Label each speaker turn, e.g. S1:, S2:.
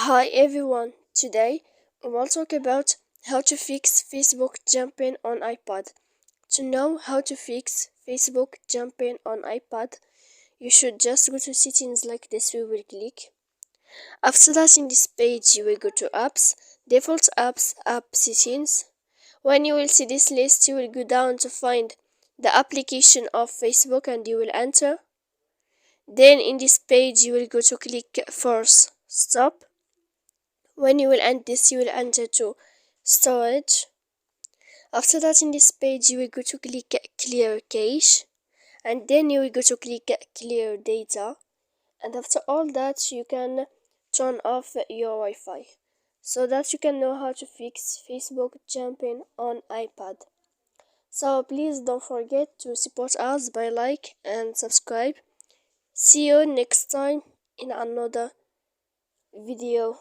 S1: Hi everyone, today we will talk about how to fix Facebook jumping on iPad. To know how to fix Facebook jumping on iPad, you should just go to settings like this. We will click. After that, in this page, you will go to apps, default apps, app settings. When you will see this list, you will go down to find the application of Facebook and you will enter. Then in this page, you will go to click force stop. When you will end this, you will enter to storage. After that, in this page, you will go to click clear cache, and then you will go to click clear data. And after all that, you can turn off your Wi-Fi so that you can know how to fix Facebook jumping on iPad. So please don't forget to support us by like and subscribe. See you next time in another video.